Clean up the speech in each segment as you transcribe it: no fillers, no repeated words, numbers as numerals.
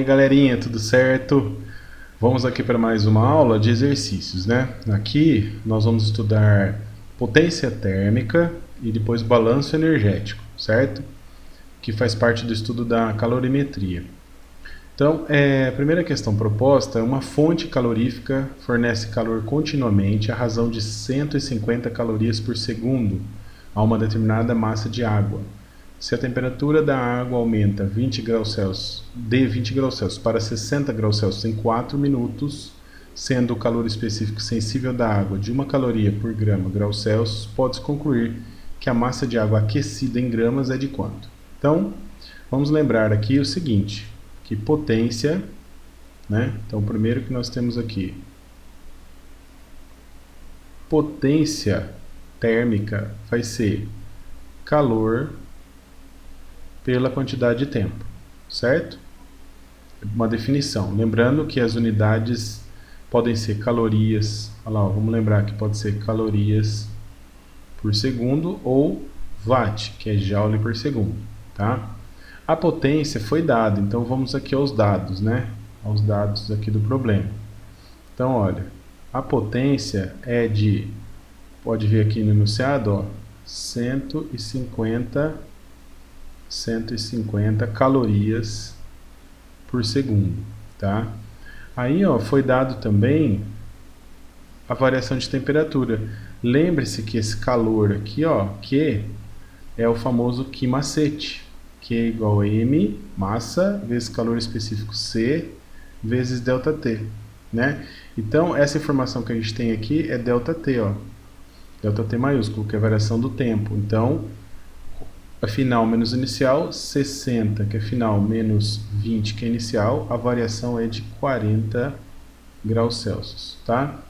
aí, galerinha, tudo certo? Vamos aqui para mais uma aula de exercícios, né? Aqui nós vamos estudar potência térmica e depois balanço energético, certo? Que faz parte do estudo da calorimetria. Então, a primeira questão proposta é: uma fonte calorífica fornece calor continuamente à razão de 150 calorias por segundo a uma determinada massa de água. Se a temperatura da água aumenta de 20 graus Celsius para 60 graus Celsius em 4 minutos, sendo o calor específico sensível da água de 1 caloria por graus Celsius, pode-se concluir que a massa de água aquecida em gramas é de quanto? Então, vamos lembrar aqui o seguinte, que potência, né? Então, primeiro que nós temos aqui, potência térmica vai ser calor pela quantidade de tempo, certo? Uma definição. Lembrando que as unidades podem ser calorias, olha lá, vamos lembrar que pode ser calorias por segundo ou watt, que é joule por segundo, tá? A potência foi dada, então vamos aqui aos dados, né? Aos dados aqui do problema. Então, olha, a potência é de, pode ver aqui no enunciado, ó, 150 calorias por segundo, tá? Aí, ó, foi dado também a variação de temperatura. Lembre-se que esse calor aqui, ó, Q, é o famoso Q macete. Q é igual a M, massa, vezes calor específico C, vezes ΔT, né? Então, essa informação que a gente tem aqui é ΔT, ó. ΔT maiúsculo, que é a variação do tempo. Então, a final menos inicial, 60, que é final, menos 20, que é inicial, a variação é de 40 graus Celsius, tá?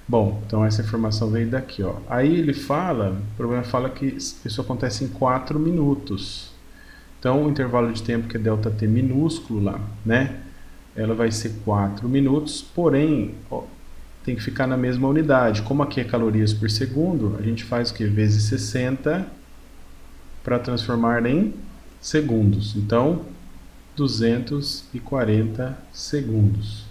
Bom, então essa informação veio daqui, ó. Aí ele fala, o problema fala que isso acontece em 4 minutos. Então, o intervalo de tempo, que é ΔT minúsculo lá, né? Ela vai ser 4 minutos, porém, ó, tem que ficar na mesma unidade. Como aqui é calorias por segundo, a gente faz o quê? Vezes 60 para transformar em segundos. Então, 240 segundos,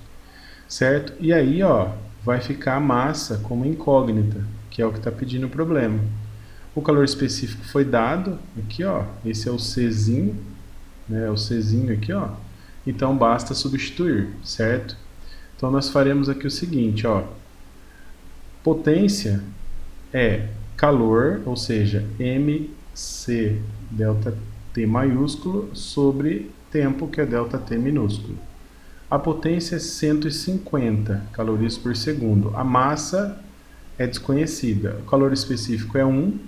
certo? E aí, ó, vai ficar a massa como incógnita, que é o que está pedindo o problema. O calor específico foi dado, aqui, ó, esse é o Czinho, né, o Czinho aqui, ó. Então, basta substituir, certo? Então, nós faremos aqui o seguinte, ó. Potência é calor, ou seja, MC ΔT maiúsculo sobre tempo, que é ΔT minúsculo. A potência é 150 calorias por segundo. A massa é desconhecida. O calor específico é 1.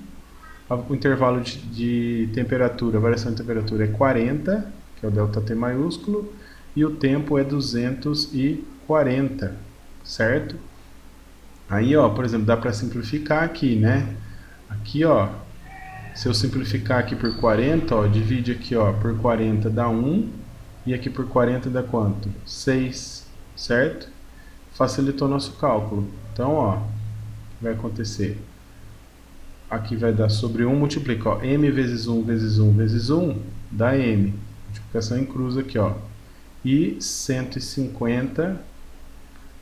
O intervalo de temperatura, a variação de temperatura é 40, que é o ΔT maiúsculo. E o tempo é 240, certo? Aí, ó, por exemplo, dá para simplificar aqui, né? Aqui, ó, se eu simplificar aqui por 40, ó, divide aqui, ó, por 40 dá 1, e aqui por 40 dá quanto? 6, certo? Facilitou nosso cálculo. Então, ó, o que vai acontecer? Aqui vai dar sobre 1, multiplica, ó, m vezes 1 vezes 1 vezes 1 dá m. Multiplicação em cruz aqui, ó. E 150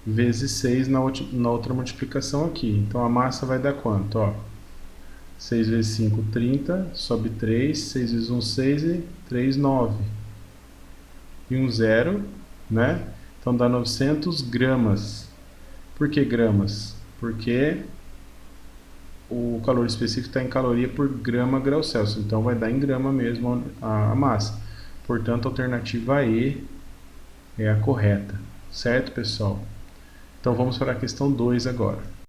vezes 6 na outra multiplicação aqui. Então, a massa vai dar quanto, ó? 6 vezes 5, 30, sobe 3, 6 vezes 1, 6 e 3, 9. E um 0, né? Então dá 900 gramas. Por que gramas? Porque o calor específico está em caloria por grama Celsius. Então vai dar em grama mesmo a massa. Portanto, a alternativa E é a correta. Certo, pessoal? Então vamos para a questão 2 agora.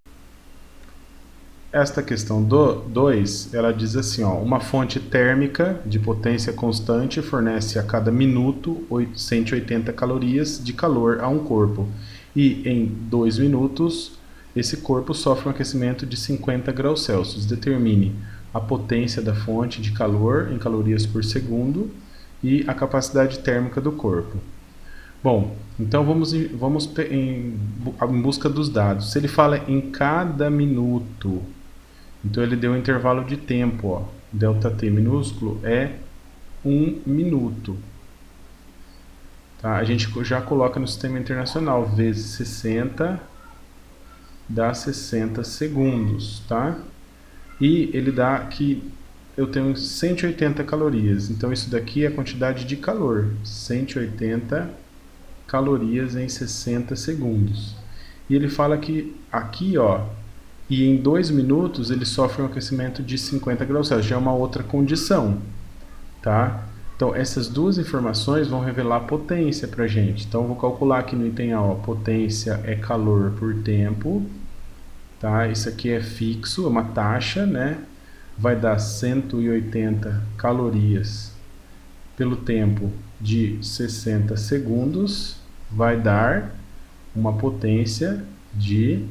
Esta questão 2, ela diz assim, ó, uma fonte térmica de potência constante fornece a cada minuto 180 calorias de calor a um corpo. E em 2 minutos, esse corpo sofre um aquecimento de 50 graus Celsius. Determine a potência da fonte de calor em calorias por segundo e a capacidade térmica do corpo. Bom, então vamos em busca dos dados. Se ele fala em cada minuto, então ele deu um intervalo de tempo, ó. ΔT minúsculo é 1 minuto. Tá? A gente já coloca no sistema internacional, vezes 60 dá 60 segundos, tá? E ele dá que eu tenho 180 calorias, então isso daqui é a quantidade de calor, 180 calorias em 60 segundos. E ele fala que aqui, ó, e em 2 minutos ele sofre um aquecimento de 50 graus Celsius, já é uma outra condição, tá? Então essas duas informações vão revelar a potência para a gente. Então eu vou calcular aqui no item A, ó, potência é calor por tempo, tá? Isso aqui é fixo, é uma taxa, né? Vai dar 180 calorias pelo tempo de 60 segundos, vai dar uma potência de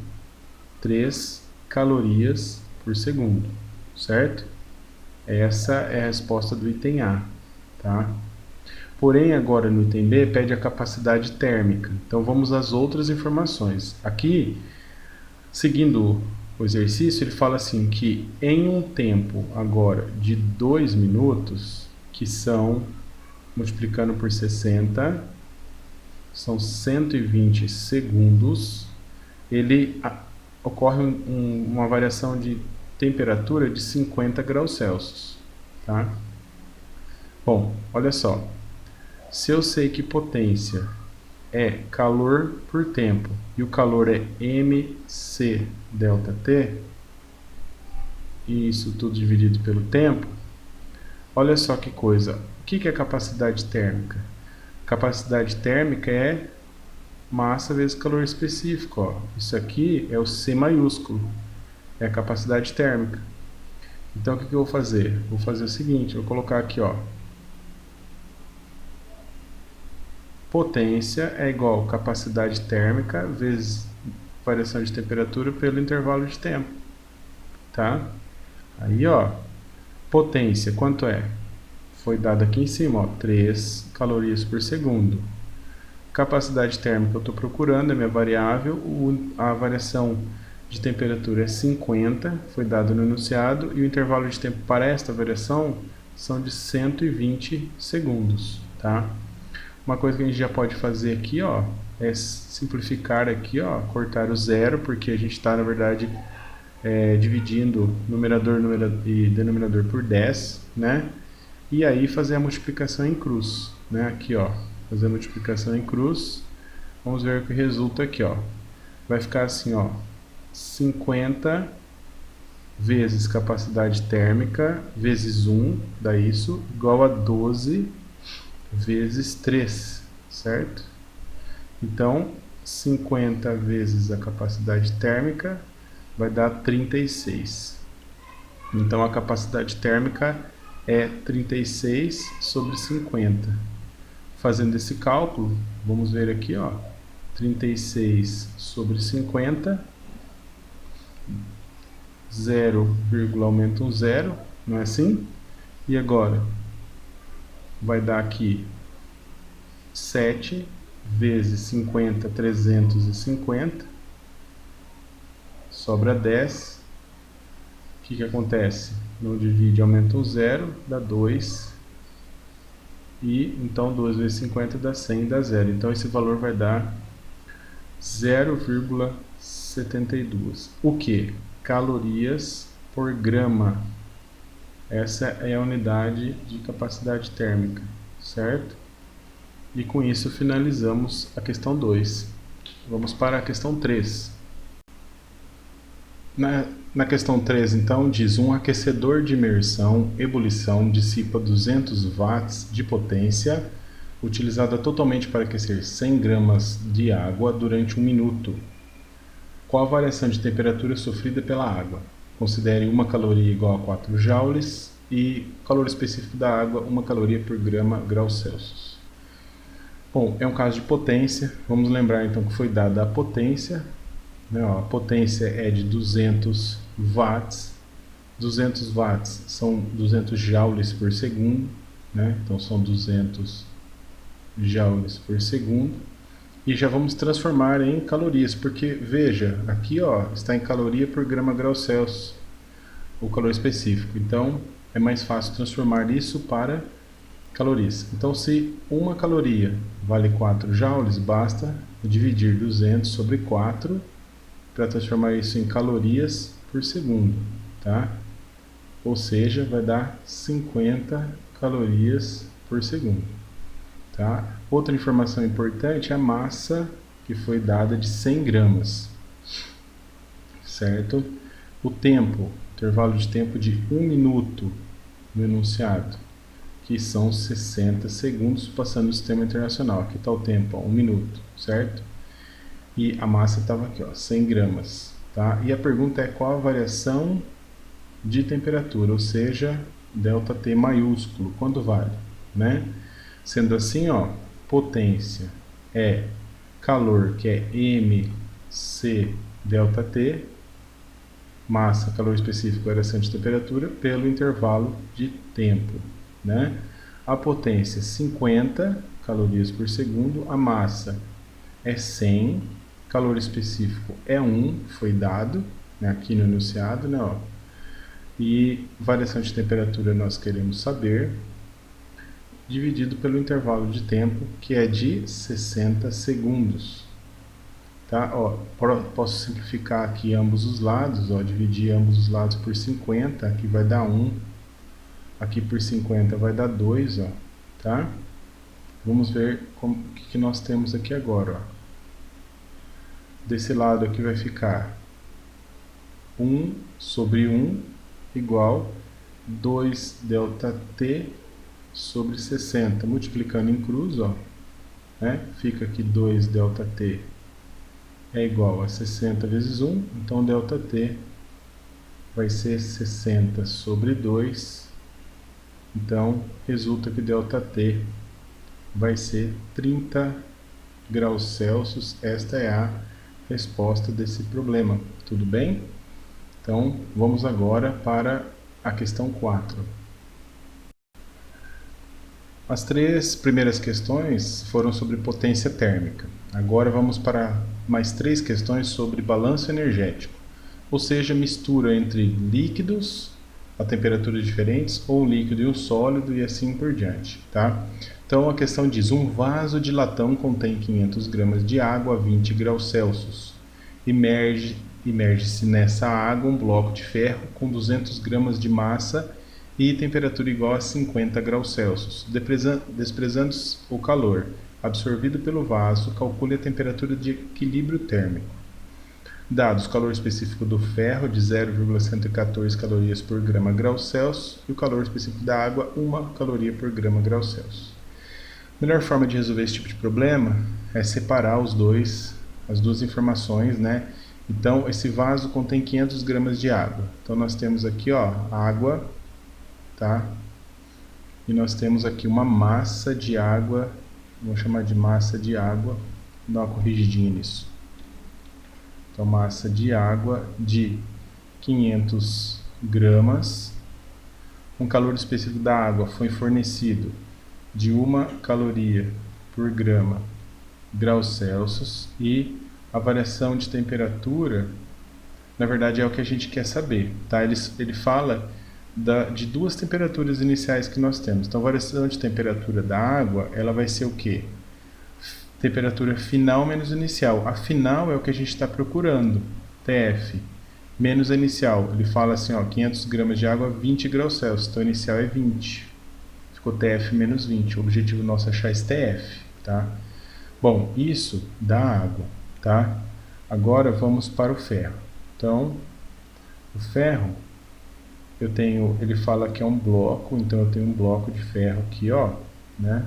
3 calorias por segundo, certo? Essa é a resposta do item A, tá? Porém, agora no item B, pede a capacidade térmica. Então, vamos às outras informações. Aqui, seguindo o exercício, ele fala assim que em um tempo agora de 2 minutos, que são, multiplicando por 60, são 120 segundos, ocorre uma variação de temperatura de 50 graus Celsius, tá? Bom, olha só, se eu sei que potência é calor por tempo e o calor é mc ΔT, e isso tudo dividido pelo tempo, olha só que coisa, o que é capacidade térmica? Capacidade térmica é massa vezes calor específico, ó. Isso aqui é o C maiúsculo, é a capacidade térmica. Então o que eu vou fazer? Vou fazer o seguinte, vou colocar aqui, ó, potência é igual a capacidade térmica vezes variação de temperatura pelo intervalo de tempo, tá? Aí, ó, potência, quanto é? Foi dado aqui em cima, ó, 3 calorias por segundo. Capacidade térmica eu estou procurando, é minha variável, a variação de temperatura é 50, foi dado no enunciado, e o intervalo de tempo para esta variação são de 120 segundos, tá? Uma coisa que a gente já pode fazer aqui, ó, é simplificar aqui, ó, cortar o zero, porque a gente está, na verdade, dividindo numerador e denominador por 10, né? E aí fazer a multiplicação em cruz, né? Aqui, ó, fazer a multiplicação em cruz, vamos ver o que resulta aqui, ó. Vai ficar assim, ó, 50 vezes capacidade térmica vezes 1, dá isso, igual a 12 vezes 3, certo? Então, 50 vezes a capacidade térmica vai dar 36. Então, a capacidade térmica é 36 sobre 50. Fazendo esse cálculo, vamos ver aqui, ó, 36 sobre 50, 0, aumenta um zero, não é assim? E agora? Vai dar aqui 7 vezes 50, 350, sobra 10. O que acontece? Não divide, aumenta um zero, dá 2. E então 2 vezes 50 dá 100, dá 0. Então esse valor vai dar 0,72. O que? Calorias por grama. Essa é a unidade de capacidade térmica, certo? E com isso finalizamos a questão 2. Vamos para a questão 3. Na questão 3, então, diz: um aquecedor de imersão ebulição dissipa 200 watts de potência utilizada totalmente para aquecer 100 gramas de água durante 1 minuto. Qual a variação de temperatura sofrida pela água? Considere 1 caloria igual a 4 joules e o calor específico da água, 1 caloria por graus Celsius. Bom, é um caso de potência. Vamos lembrar então que foi dada a potência, né? Ó, a potência é de 200 watts. 200 watts são 200 joules por segundo, né? Então são 200 joules por segundo. E já vamos transformar em calorias, porque veja, aqui ó, está em caloria por graus Celsius, o calor específico. Então é mais fácil transformar isso para calorias. Então, se uma caloria vale 4 joules, basta dividir 200 sobre 4 para transformar isso em calorias por segundo, tá? Ou seja, vai dar 50 calorias por segundo, tá? Outra informação importante é a massa que foi dada de 100 gramas, certo? O tempo, intervalo de tempo de 1 minuto no enunciado, que são 60 segundos passando no sistema internacional. Aqui está o tempo, ó, 1 minuto, certo? E a massa estava aqui, ó, 100 gramas, tá? E a pergunta é qual a variação de temperatura, ou seja, ΔT maiúsculo, quanto vale, né? Sendo assim, ó, potência é calor, que é mc ΔT, massa, calor específico, variação de temperatura, pelo intervalo de tempo, né? A potência 50 calorias por segundo, a massa é 100, calor específico é 1, foi dado, né, aqui no enunciado, né, ó. E variação de temperatura nós queremos saber, dividido pelo intervalo de tempo, que é de 60 segundos. Tá? Ó, posso simplificar aqui ambos os lados, ó, dividir ambos os lados por 50, aqui vai dar 1, aqui por 50 vai dar 2, ó, tá? Vamos ver o que nós temos aqui agora, ó. Desse lado aqui vai ficar 1 sobre 1 igual 2 ΔT sobre 60, multiplicando em cruz, ó, né? Fica aqui 2 ΔT é igual a 60 vezes 1, então ΔT vai ser 60 sobre 2, então resulta que ΔT vai ser 30 graus Celsius. Esta é a resposta desse problema, tudo bem? Então vamos agora para a questão 4. As 3 primeiras questões foram sobre potência térmica. Agora vamos para mais 3 questões sobre balanço energético, ou seja, mistura entre líquidos a temperaturas diferentes ou um líquido e um sólido e assim por diante, tá? Então a questão diz: um vaso de latão contém 500 gramas de água a 20 graus Celsius. Imerge-se nessa água um bloco de ferro com 200 gramas de massa e temperatura igual a 50 graus Celsius. Desprezando o calor absorvido pelo vaso, calcule a temperatura de equilíbrio térmico. Dados o calor específico do ferro de 0,114 calorias por grama grau Celsius e o calor específico da água 1 caloria por grama grau Celsius. A melhor forma de resolver esse tipo de problema é separar as duas informações, né? Então, esse vaso contém 500 gramas de água. Então, nós temos aqui, ó, água, tá? E nós temos aqui uma massa de água, vamos chamar de massa de água, vou dar uma corrigidinha nisso. Então, massa de água de 500 gramas. Um calor específico da água foi fornecido de 1 caloria por grama graus Celsius e a variação de temperatura, na verdade, é o que a gente quer saber, tá? Ele fala de 2 temperaturas iniciais que nós temos. Então, a variação de temperatura da água, ela vai ser o quê? Temperatura final menos inicial. A final é o que a gente está procurando, TF, menos a inicial. Ele fala assim, ó, 500 gramas de água, 20 graus Celsius. Então, a inicial é 20. Ficou TF menos 20. O objetivo nosso é achar esse TF, tá? Bom, isso da água, tá? Agora vamos para o ferro. Então, o ferro, ele fala que é um bloco, então eu tenho um bloco de ferro aqui, ó, né?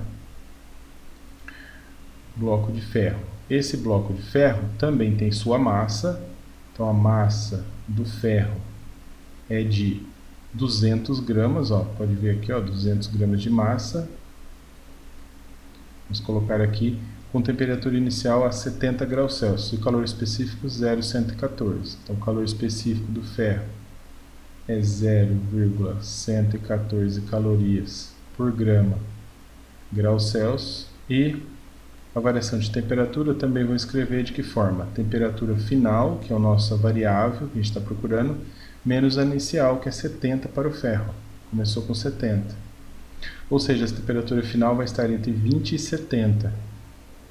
Bloco de ferro. Esse bloco de ferro também tem sua massa, então a massa do ferro é de 200 gramas, ó, pode ver aqui, ó, 200 gramas de massa. Vamos colocar aqui com temperatura inicial a 70 graus Celsius e calor específico 0,114. Então o calor específico do ferro é 0,114 calorias por grama graus Celsius e a variação de temperatura eu também vou escrever de que forma? Temperatura final, que é a nossa variável que a gente está procurando, menos a inicial, que é 70 para o ferro. Começou com 70. Ou seja, a temperatura final vai estar entre 20 e 70,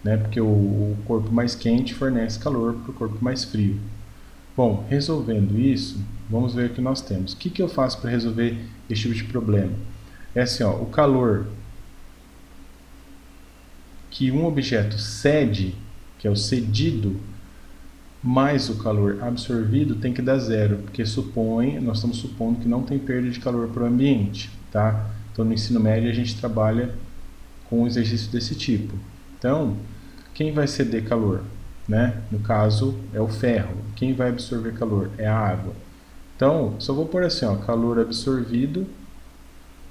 né? Porque o corpo mais quente fornece calor para o corpo mais frio. Bom, resolvendo isso, vamos ver o que nós temos. O que eu faço para resolver esse tipo de problema? É assim, ó, o calor que um objeto cede, que é o cedido, mais o calor absorvido tem que dar zero, porque nós estamos supondo que não tem perda de calor para o ambiente, tá? Então, no ensino médio, a gente trabalha com um exercício desse tipo. Então, quem vai ceder calor? Né? No caso, é o ferro. Quem vai absorver calor? É a água. Então, só vou pôr assim, ó, calor absorvido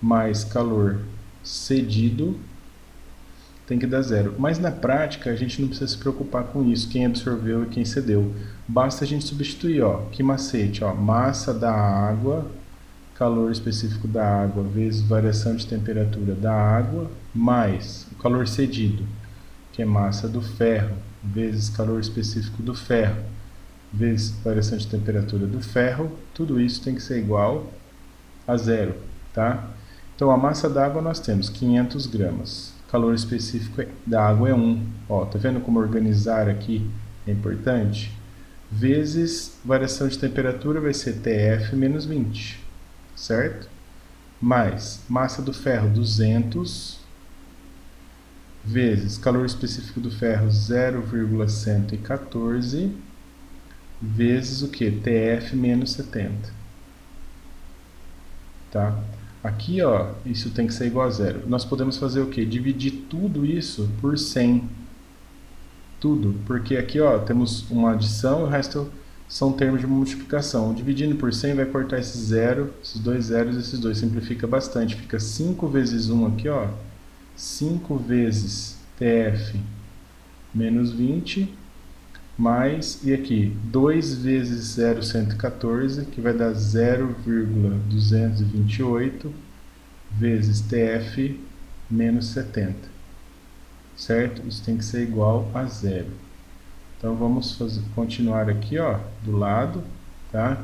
mais calor cedido tem que dar zero. Mas na prática, a gente não precisa se preocupar com isso, quem absorveu e quem cedeu. Basta a gente substituir, ó, que macete, ó, massa da água, calor específico da água, vezes variação de temperatura da água, mais o calor cedido, que é massa do ferro, vezes calor específico do ferro, vezes variação de temperatura do ferro, tudo isso tem que ser igual a zero, tá? Então, a massa d'água nós temos 500 gramas. Calor específico da água é 1. Ó, tá vendo como organizar aqui é importante? Vezes variação de temperatura vai ser TF menos 20, certo? Mais massa do ferro 200 vezes calor específico do ferro 0,114 vezes o que? TF menos 70. Tá? Aqui, ó, isso tem que ser igual a zero. Nós podemos fazer o quê? Dividir tudo isso por 100. Tudo, porque aqui, ó, temos uma adição e o resto são termos de multiplicação. Dividindo por 100 vai cortar esse zero, esses dois zeros e esses dois. Simplifica bastante. Fica 5 vezes 1 aqui, ó. 5 vezes TF menos 20, mais, e aqui, 2 vezes 0,114, que vai dar 0,228 vezes TF menos 70, certo? Isso tem que ser igual a zero. Então, vamos continuar aqui, ó, do lado, tá?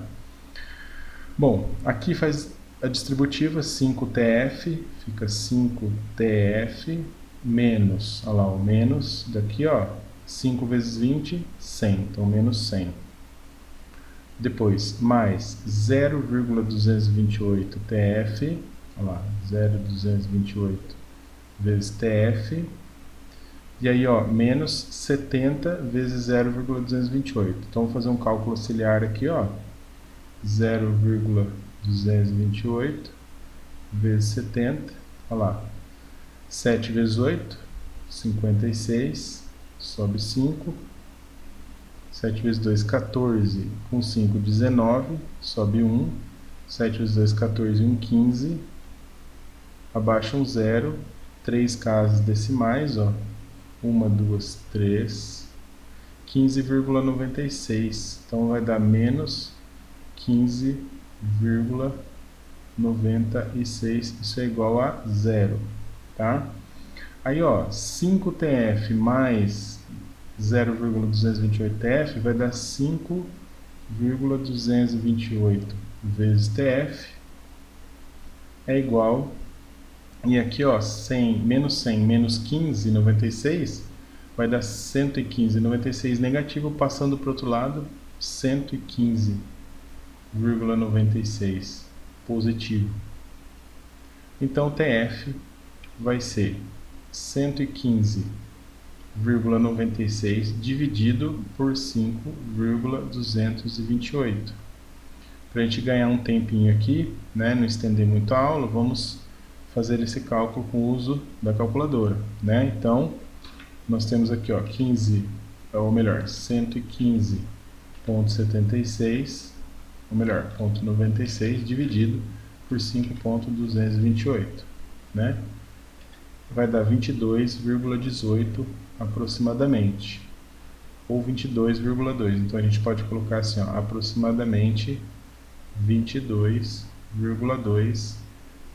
Bom, aqui faz a distributiva 5TF, fica 5TF menos, olha lá, o menos daqui, ó, 5 vezes 20, 100, então menos 100. Depois, mais 0,228 TF, olha lá, 0,228 vezes TF, e aí, ó, menos 70 vezes 0,228. Então, vou fazer um cálculo auxiliar aqui, ó, 0,228 vezes 70, olha lá, 7 vezes 8, 56, sobe 5, 7 vezes 2, 14, com 5, 19, sobe 1, 7 vezes 2, 14, 1, 15, abaixa um 0, 3 casas decimais, ó, 1, 2, 3, 15,96, então vai dar menos 15,96, isso é igual a zero, tá? Aí, ó, 5TF mais 0,228TF vai dar 5,228 vezes TF é igual, e aqui, ó, 100 menos 15,96 vai dar 115,96 negativo, passando para o outro lado, 115,96 positivo. Então, TF vai ser 115,96 dividido por 5,228. Para a gente ganhar um tempinho aqui, né, não estender muito a aula, vamos fazer esse cálculo com o uso da calculadora, né? Então, nós temos aqui, ó, 115,76, ou melhor, 0,96 dividido por 5,228, né? Vai dar 22,18 aproximadamente, ou 22,2. Então a gente pode colocar assim, ó, aproximadamente 22,2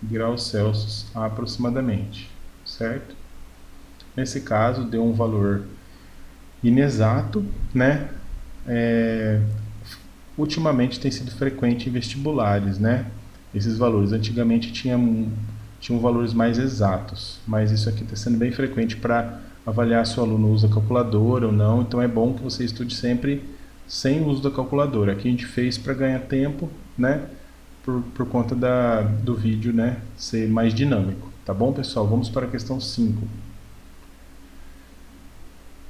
graus Celsius aproximadamente, certo? Nesse caso deu um valor inexato, né? Ultimamente tem sido frequente em vestibulares, né? Esses valores. Antigamente tinha tinham valores mais exatos, mas isso aqui está sendo bem frequente para avaliar se o aluno usa calculadora ou não, então é bom que você estude sempre sem o uso da calculadora. Aqui a gente fez para ganhar tempo, né, por conta do vídeo, né, ser mais dinâmico. Tá bom, pessoal? Vamos para a questão 5.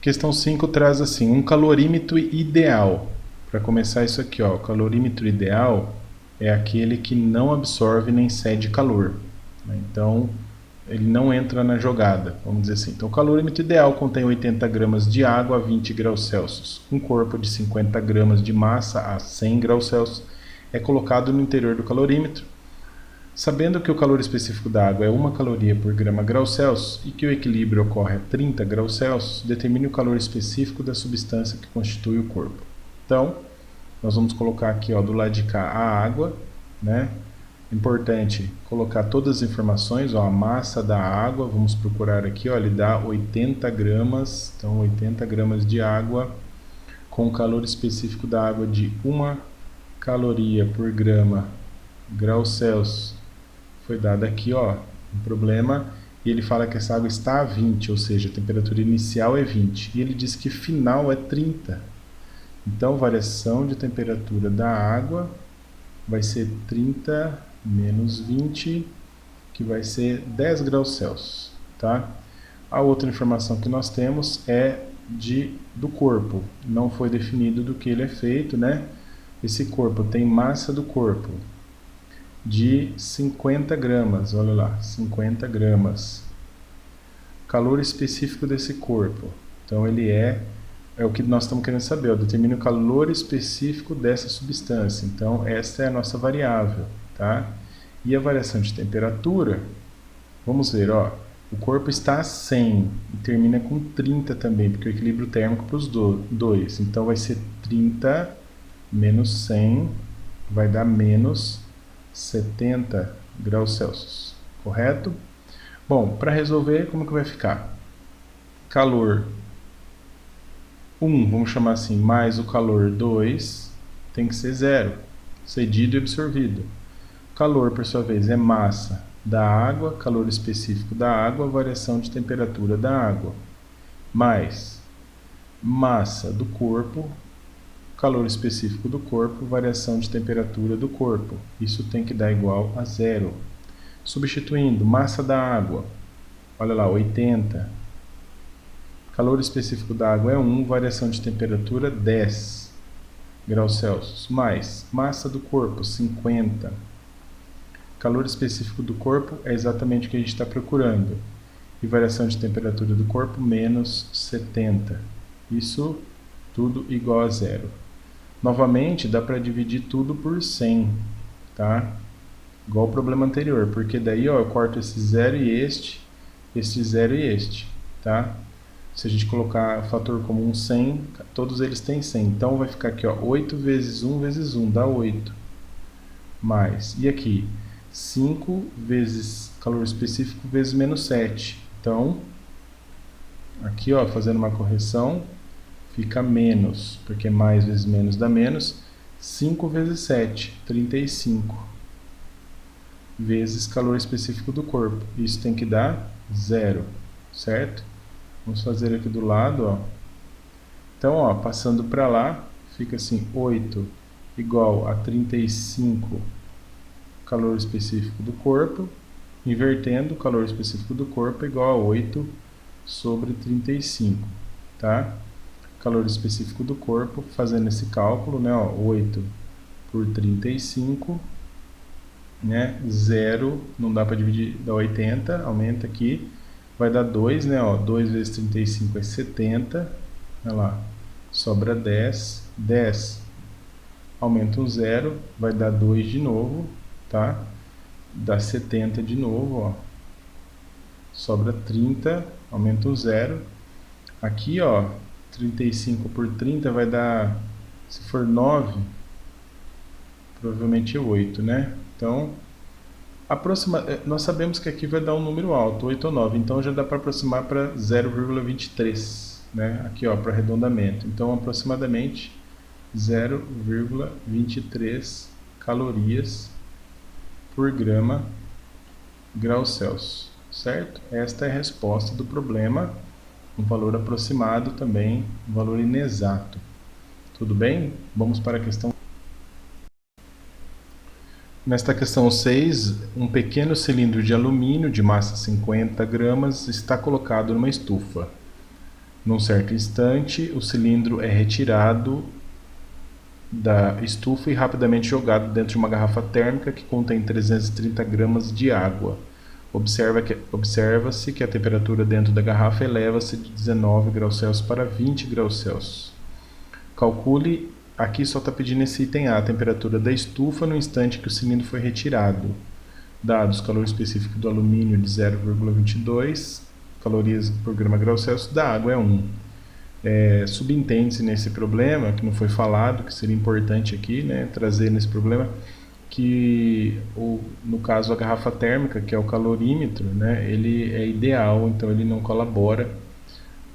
Questão 5 traz assim, um calorímetro ideal. Para começar isso aqui, ó, o calorímetro ideal é aquele que não absorve nem cede calor. Então, ele não entra na jogada, vamos dizer assim. Então, o calorímetro ideal contém 80 gramas de água a 20 graus Celsius. Um corpo de 50 gramas de massa a 100 graus Celsius é colocado no interior do calorímetro. Sabendo que o calor específico da água é 1 caloria por grama grau Celsius e que o equilíbrio ocorre a 30 graus Celsius, determine o calor específico da substância que constitui o corpo. Então, nós vamos colocar aqui, ó, do lado de cá a água, né? Importante colocar todas as informações, ó, a massa da água, vamos procurar aqui, ó, ele dá 80 gramas, então 80 gramas de água com o calor específico da água de 1 caloria por grama grau Celsius. Foi dado aqui, ó, um problema, e ele fala que essa água está a 20, ou seja, a temperatura inicial é 20, e ele diz que final é 30. Então, variação de temperatura da água vai ser 30 menos 20, que vai ser 10 graus Celsius, tá? A outra informação que nós temos é do corpo, não foi definido do que ele é feito, né? Esse corpo tem massa do corpo de 50 gramas, olha lá, 50 gramas. Calor específico desse corpo, então ele é o que nós estamos querendo saber, ó, determine o calor específico dessa substância, então essa é a nossa variável, tá? E a variação de temperatura, vamos ver, ó, o corpo está a 100 e termina com 30 também, porque o equilíbrio térmico para os dois, então vai ser 30 menos 100, vai dar menos 70 graus Celsius, correto? Bom, para resolver, como que vai ficar? Calor 1, vamos chamar assim, mais o calor 2, tem que ser 0, cedido e absorvido. Calor, por sua vez, é massa da água, calor específico da água, variação de temperatura da água, mais massa do corpo, calor específico do corpo, variação de temperatura do corpo. Isso tem que dar igual a 0. Substituindo, massa da água, olha lá, 80. Calor específico da água é 1, variação de temperatura 10 graus Celsius. Mais massa do corpo, 50. Calor específico do corpo é exatamente o que a gente está procurando. E variação de temperatura do corpo, menos 70. Isso tudo igual a 0. Novamente, dá para dividir tudo por 100, tá? Igual o problema anterior, porque daí, ó, eu corto esse 0 e este 0 e este, tá? Se a gente colocar o fator comum 100, todos eles têm 100. Então, vai ficar aqui, ó, 8 vezes 1 vezes 1, dá 8. Mais, e aqui, 5 vezes calor específico vezes menos 7. Então, aqui, ó, fazendo uma correção, fica menos, porque mais vezes menos dá menos. 5 vezes 7, 35. Vezes calor específico do corpo. Isso tem que dar 0, certo? Vamos fazer aqui do lado, ó. Então, ó, passando para lá, fica assim, 8 igual a 35 calor específico do corpo. Invertendo, calor específico do corpo é igual a 8 sobre 35, tá? Calor específico do corpo, fazendo esse cálculo, né, ó, 8 por 35, né, 0, não dá para dividir, dá 80, aumenta aqui, vai dar 2, né, ó, 2 vezes 35 é 70, olha lá, sobra 10, 10, aumenta um 0, vai dar 2 de novo, tá? Dá 70 de novo, ó, sobra 30, aumenta um 0, aqui, ó, 35 por 30 vai dar, se for 9, provavelmente é 8, né? Então, nós sabemos que aqui vai dar um número alto, 8 ou 9, então já dá para aproximar para 0,23, né? Aqui, ó, para arredondamento. Então, aproximadamente 0,23 calorias por grama graus Celsius, certo? Esta é a resposta do problema, um valor aproximado também, um valor inexato. Tudo bem? Vamos para a questão. Nesta questão 6, um pequeno cilindro de alumínio de massa 50 gramas está colocado numa estufa. Num certo instante, o cilindro é retirado da estufa e rapidamente jogado dentro de uma garrafa térmica que contém 330 gramas de água. Observa-se que a temperatura dentro da garrafa eleva-se de 19 graus Celsius para 20 graus Celsius. Calcule, aqui só está pedindo esse item A, a temperatura da estufa no instante que o cilindro foi retirado. Dados, calor específico do alumínio de 0,22 calorias por grama grau Celsius, da água é 1. Subentende-se nesse problema, que não foi falado, que seria importante aqui, né, trazer nesse problema, que no caso a garrafa térmica, que é o calorímetro, né, ele é ideal, então ele não colabora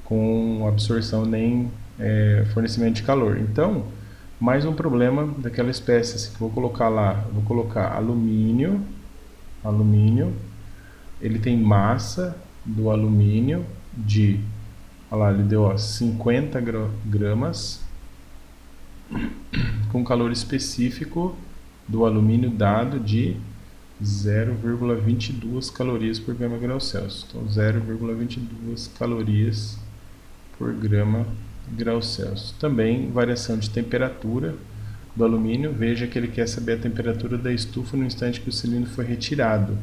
com absorção nem fornecimento de calor. Então, mais um problema daquela espécie, assim, que eu vou colocar lá, vou colocar alumínio, ele tem massa do alumínio de, olha lá, ele deu 50 gramas, com calor específico do alumínio dado de 0,22 calorias por grama grau Celsius. Então, 0,22 calorias por grama grau Celsius. Também variação de temperatura do alumínio. Veja que ele quer saber a temperatura da estufa no instante que o cilindro foi retirado.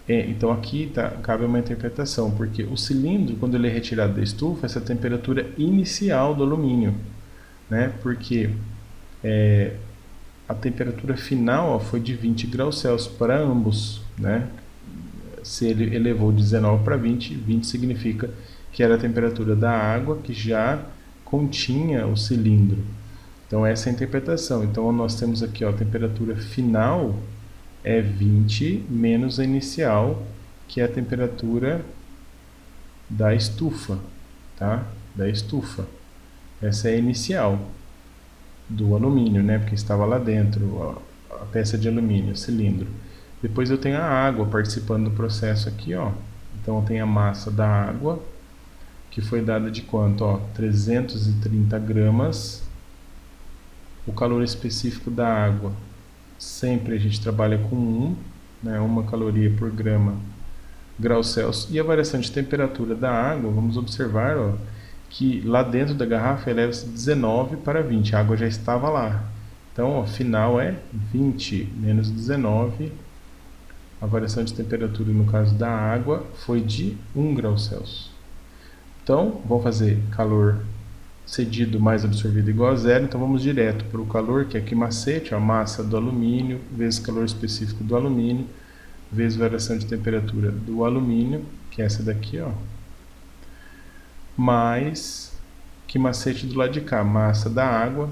Então aqui cabe uma interpretação, porque o cilindro, quando ele é retirado da estufa, essa temperatura inicial do alumínio, né? Porque a temperatura final foi de 20 graus Celsius para ambos, né? Se ele elevou de 19 para 20, 20 significa que era a temperatura da água que já continha o cilindro. Então essa é a interpretação. Então nós temos aqui, ó, a temperatura final é 20 menos a inicial, que é a temperatura da estufa, tá? Da estufa. Essa é a inicial do alumínio, né? Porque estava lá dentro a peça de alumínio, o cilindro. Depois eu tenho a água participando do processo aqui, ó. Então eu tenho a massa da água, que foi dada de quanto? Ó, 330 gramas. O calor específico da água, sempre a gente trabalha com 1, né, 1 caloria por grama grau Celsius. E a variação de temperatura da água, vamos observar, ó, que lá dentro da garrafa eleva-se de 19 para 20. A água já estava lá. Então, ó, final é 20 menos 19. A variação de temperatura, no caso da água, foi de 1 grau Celsius. Então, vamos fazer calor cedido mais absorvido igual a zero. Então, vamos direto para o calor, que é aqui macete, a massa do alumínio, vezes calor específico do alumínio, vezes variação de temperatura do alumínio, que é essa daqui, ó, mais que macete do lado de cá, massa da água,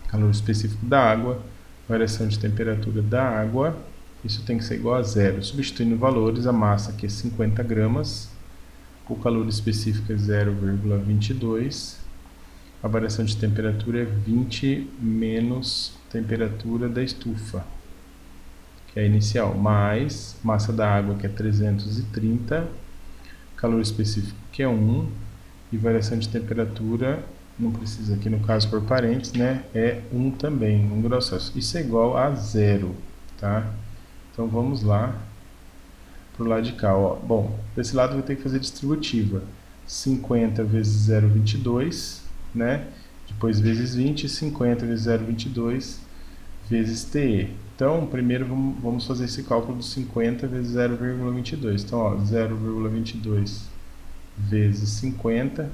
calor específico da água, variação de temperatura da água, isso tem que ser igual a zero. Substituindo valores, a massa aqui é 50 gramas, o calor específico é 0,22, a variação de temperatura é 20 menos temperatura da estufa, que é a inicial, mais massa da água, que é 330, calor específico, que é 1, e variação de temperatura, não precisa aqui no caso por parênteses, né, é 1 também, 1 grau Celsius. Isso é igual a zero, tá? Então vamos lá para o lado de cá, ó. Bom, desse lado vai ter que fazer distributiva, 50 vezes 0,22, né? Depois vezes 20, 50 vezes 0,22 vezes TE. Então, primeiro vamos fazer esse cálculo de 50 vezes 0,22. Então, ó, 0,22 vezes 50,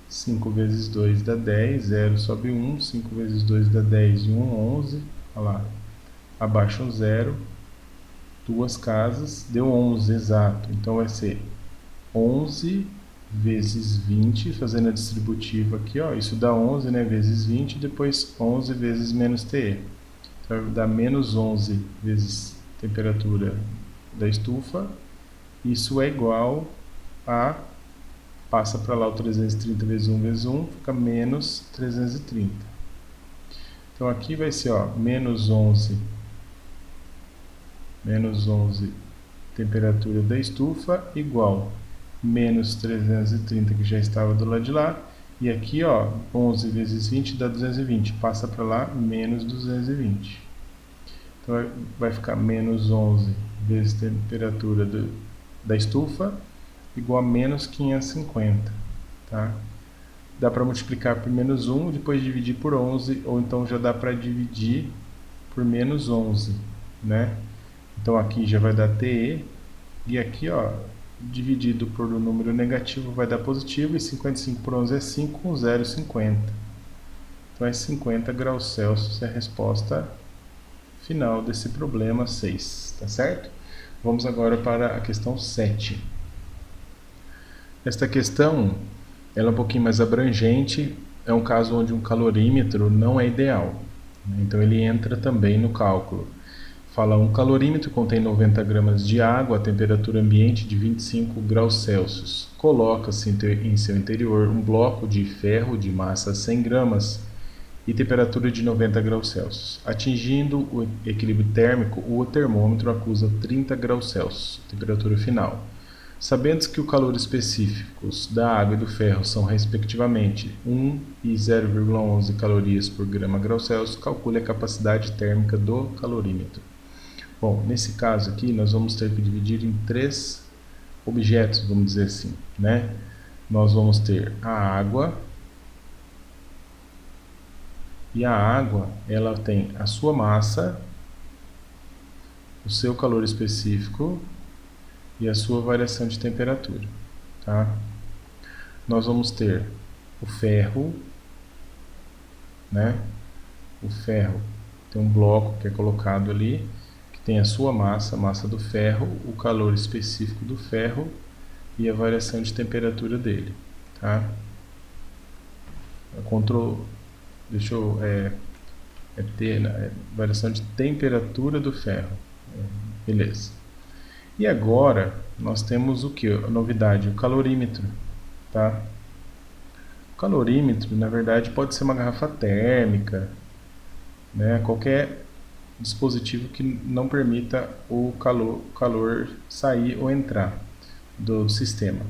5 vezes 2 dá 10, 0 sobe 1, 5 vezes 2 dá 10 e 1, 11. Olha lá, abaixo um 0, duas casas, deu 11, exato. Então vai ser 11 vezes 20, fazendo a distributiva aqui, ó, isso dá 11, né, vezes 20, depois 11 vezes menos TE. Então vai dar menos 11 vezes temperatura da estufa, isso é igual a, passa para lá o 330 vezes 1 vezes 1, fica menos 330. Então aqui vai ser, ó, menos 11 menos 11 temperatura da estufa, igual menos 330, que já estava do lado de lá, e aqui, ó, 11 vezes 20 dá 220, passa para lá, menos 220. Então vai ficar menos 11 vezes temperatura da estufa, igual a menos 550, tá? Dá para multiplicar por menos 1, depois dividir por 11, ou então já dá para dividir por menos 11, né? Então aqui já vai dar TE, e aqui, ó, dividido por um número negativo vai dar positivo, e 55 por 11 é 5, com 0,50. Então é 50 graus Celsius é a resposta final desse problema 6, tá certo? Vamos agora para a questão 7. Esta questão ela é um pouquinho mais abrangente, é um caso onde um calorímetro não é ideal, né? Então ele entra também no cálculo. Fala, um calorímetro contém 90 gramas de água a temperatura ambiente de 25 graus Celsius. Coloca-se em seu interior um bloco de ferro de massa 100 gramas e temperatura de 90 graus Celsius. Atingindo o equilíbrio térmico, o termômetro acusa 30 graus Celsius, temperatura final. Sabendo que os calores específicos da água e do ferro são respectivamente 1 e 0,11 calorias por grama grau Celsius, calcule a capacidade térmica do calorímetro. Bom, nesse caso aqui nós vamos ter que dividir em 3 objetos, vamos dizer assim, né? Nós vamos ter a água, e a água ela tem a sua massa, o seu calor específico e a sua variação de temperatura, tá? Nós vamos ter o ferro, né? O ferro tem um bloco que é colocado ali, que tem a sua massa, a massa do ferro, o calor específico do ferro e a variação de temperatura dele, tá? Deixa eu variação de temperatura do ferro, beleza. E agora nós temos o que? A novidade, o calorímetro, tá? O calorímetro, na verdade, pode ser uma garrafa térmica, né? Qualquer dispositivo que não permita o calor sair ou entrar do sistema.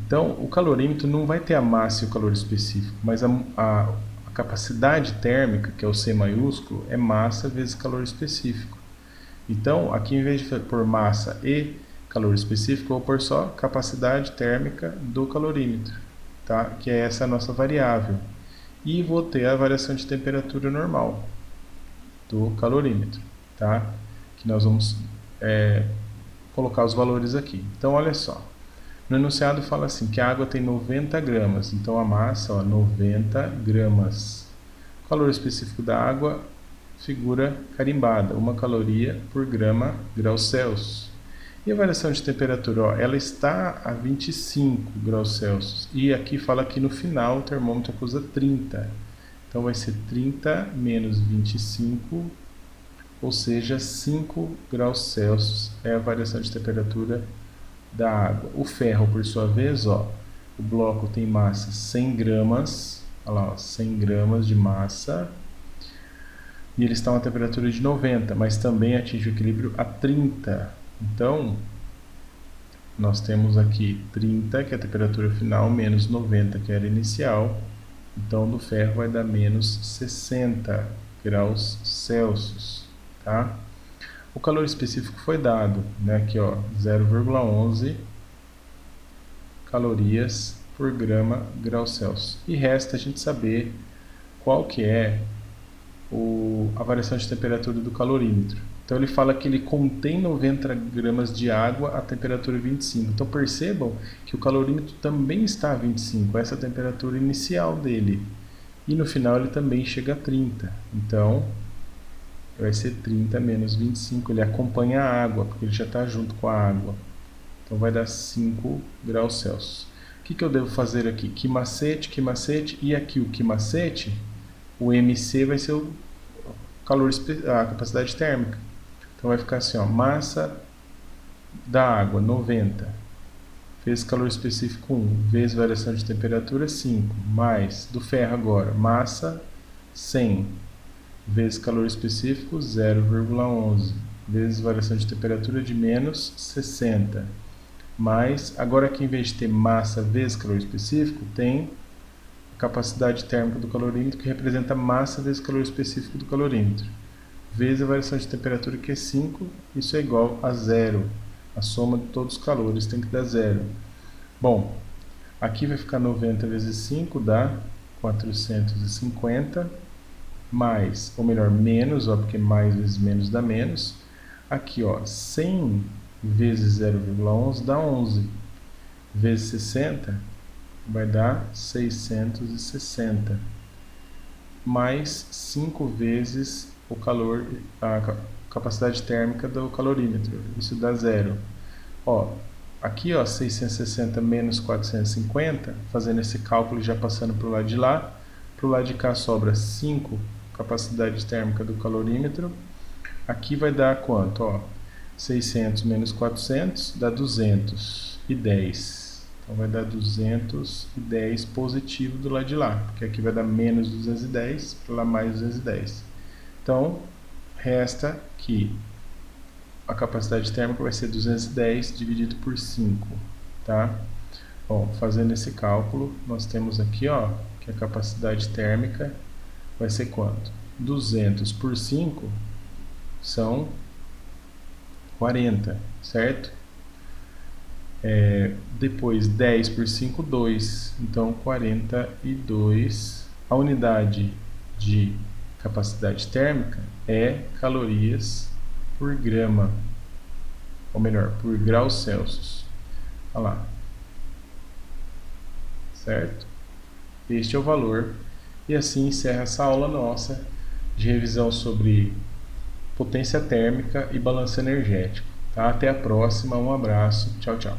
Então, o calorímetro não vai ter a massa e o calor específico, mas a capacidade térmica, que é o C maiúsculo, é massa vezes calor específico. Então, aqui em vez de pôr massa e calor específico, eu vou pôr só capacidade térmica do calorímetro, tá? Que é essa a nossa variável. E vou ter a variação de temperatura normal do calorímetro, tá? Que nós vamos colocar os valores aqui. Então, olha só. No enunciado fala assim, que a água tem 90 gramas, então a massa, ó, 90 gramas. O calor específico da água, figura carimbada, 1 caloria por grama graus Celsius. E a variação de temperatura, ó, ela está a 25 graus Celsius. E aqui fala que no final o termômetro acusa 30. Então vai ser 30 menos 25, ou seja, 5 graus Celsius é a variação de temperatura da água. O ferro, por sua vez, ó, o bloco tem massa 100 gramas, olha lá, ó, 100 gramas de massa, e ele está a uma temperatura de 90, mas também atinge o equilíbrio a 30. Então, nós temos aqui 30, que é a temperatura final, menos 90, que era inicial. Então, do ferro vai dar menos 60 graus Celsius, tá? O calor específico foi dado, né? Aqui, ó, 0,11 calorias por grama grau Celsius. E resta a gente saber qual que é a variação de temperatura do calorímetro. Então ele fala que ele contém 90 gramas de água a temperatura 25. Então percebam que o calorímetro também está a 25, essa é a temperatura inicial dele. E no final ele também chega a 30. Então vai ser 30 menos 25, ele acompanha a água, porque ele já está junto com a água. Então vai dar 5 graus Celsius. O que eu devo fazer aqui? Que macete, e aqui o que macete, o MC vai ser a capacidade térmica. Então vai ficar assim, ó, massa da água, 90, vezes calor específico 1, vezes variação de temperatura 5, mais do ferro agora, massa 100, vezes calor específico 0,11, vezes variação de temperatura de menos 60. Mas, agora aqui em vez de ter massa vezes calor específico, tem a capacidade térmica do calorímetro, que representa massa vezes calor específico do calorímetro, vezes a variação de temperatura, que é 5, isso é igual a zero. A soma de todos os calores tem que dar zero. Bom, aqui vai ficar 90 vezes 5, dá 450, mais, ou melhor, menos, ó, porque mais vezes menos dá menos. Aqui, ó, 100 vezes 0,11 dá 11. Vezes 60 vai dar 660. Mais 5 vezes o calor, a capacidade térmica do calorímetro. Isso dá zero. Ó, aqui, ó, 660 menos 450, fazendo esse cálculo já passando para o lado de lá. Para o lado de cá sobra 5 capacidade térmica do calorímetro. Aqui vai dar quanto? Ó, 600 menos 400 dá 210. Então vai dar 210 positivo do lado de lá, porque aqui vai dar menos 210, para lá mais 210. Então, resta que a capacidade térmica vai ser 210 dividido por 5, tá? Bom, fazendo esse cálculo, nós temos aqui, ó, que a capacidade térmica vai ser quanto? 200 por 5 são 40, certo? Depois 10 por 5, 2, então 42. A unidade de capacidade térmica é calorias por grama, ou melhor, por graus Celsius. Olha lá, certo? Este é o valor. E assim encerra essa aula nossa de revisão sobre potência térmica e balanço energético. Tá? Até a próxima, um abraço, tchau, tchau.